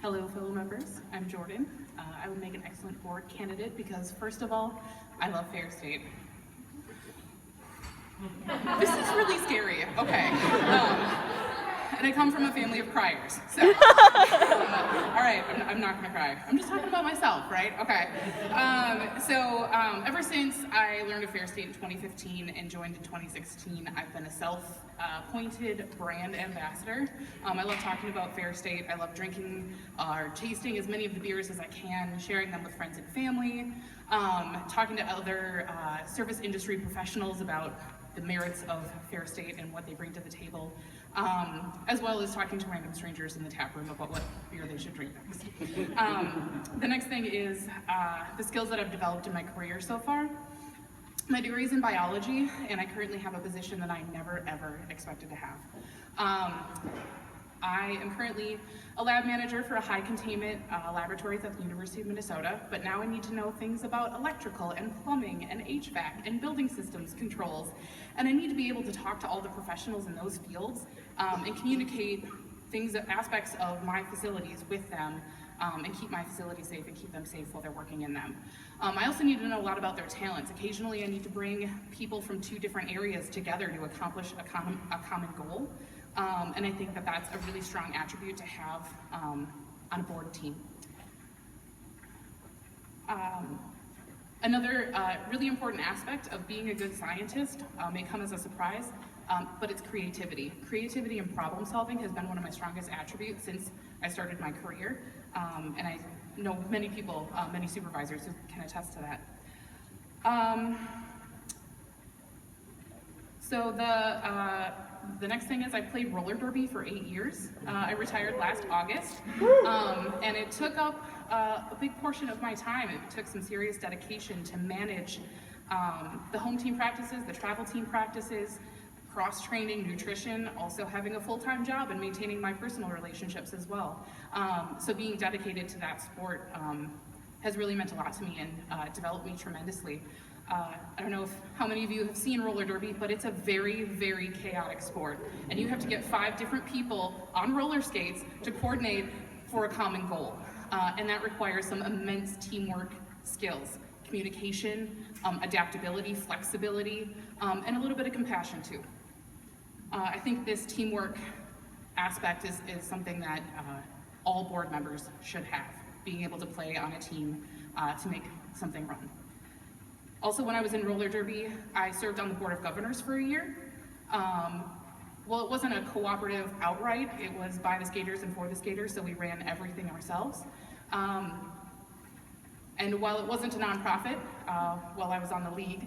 Hello, fellow members. I'm Jordan. I would make an excellent board candidate because, first of all, I love Fair State. This is really scary. Okay. And I come from a family of criers, so. All right, I'm not gonna cry. I'm just talking about myself, right? Okay. Ever since I learned of Fair State in 2015 and joined in 2016, I've been a self-appointed brand ambassador. I love talking about Fair State. I love drinking or tasting as many of the beers as I can, sharing them with friends and family, talking to other service industry professionals about the merits of Fair State and what they bring to the table, as well as talking to random strangers in the tap room about what beer they should drink next. The next thing is the skills that I've developed in my career so far. My degree is in biology, and I currently have a position that I never, ever expected to have. I am currently a lab manager for a high containment laboratory at the University of Minnesota, but now I need to know things about electrical and plumbing and HVAC and building systems controls, and I need to be able to talk to all the professionals in those fields and communicate aspects of my facilities with them and keep my facilities safe and keep them safe while they're working in them. I also need to know a lot about their talents. Occasionally I need to bring people from two different areas together to accomplish a common goal. And I think that that's a really strong attribute to have on a board team. Another really important aspect of being a good scientist may come as a surprise, but it's creativity. Creativity and problem solving has been one of my strongest attributes since I started my career, and I know many people, many supervisors who can attest to that. The next thing is I played roller derby for 8 years. I retired last August, and it took up a big portion of my time. It took some serious dedication to manage the home team practices, the travel team practices, cross-training, nutrition, also having a full-time job and maintaining my personal relationships as well. So being dedicated to that sport has really meant a lot to me and developed me tremendously. I don't know how many of you have seen roller derby, but it's a very, very chaotic sport. And you have to get 5 different people on roller skates to coordinate for a common goal. And that requires some immense teamwork skills, communication, adaptability, flexibility, and a little bit of compassion too. I think this teamwork aspect is something that all board members should have, being able to play on a team to make something run. Also, when I was in roller derby, I served on the Board of Governors for a year. Well, it wasn't a cooperative outright, it was by the skaters and for the skaters, so we ran everything ourselves. And while it wasn't a nonprofit, while I was on the league,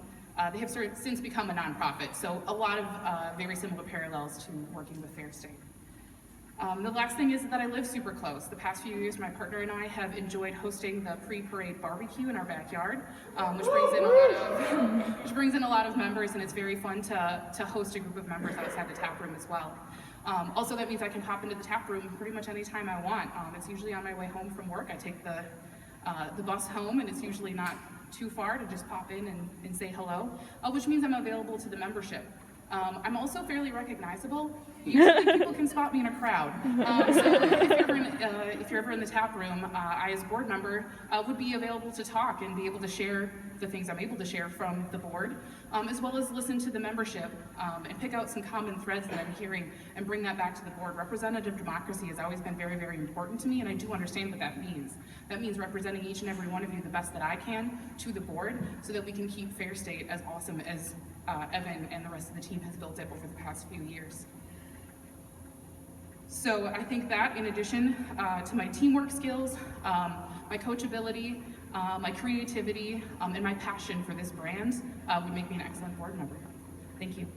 they have since become a nonprofit, so a lot of very similar parallels to working with Fair State. The last thing is that I live super close. The past few years, my partner and I have enjoyed hosting the pre-parade barbecue in our backyard, which brings in a lot of members, and it's very fun to host a group of members outside the tap room as well. Also, that means I can pop into the tap room pretty much any time I want. It's usually on my way home from work. I take the bus home, and it's usually not too far to just pop in and say hello, which means I'm available to the membership. I'm also fairly recognizable. Usually people can spot me in a crowd. So if you're ever in the tap room, I as a board member would be available to talk and be able to share the things I'm able to share from the board, as well as listen to the membership and pick out some common threads that I'm hearing and bring that back to the board. Representative democracy has always been very, very important to me, and I do understand what that means. That means representing each and every one of you the best that I can to the board so that we can keep Fair State as awesome as Evan and the rest of the team has built it over the past few years. So I think that, in addition to my teamwork skills, my coachability, my creativity, and my passion for this brand, would make me an excellent board member. Thank you.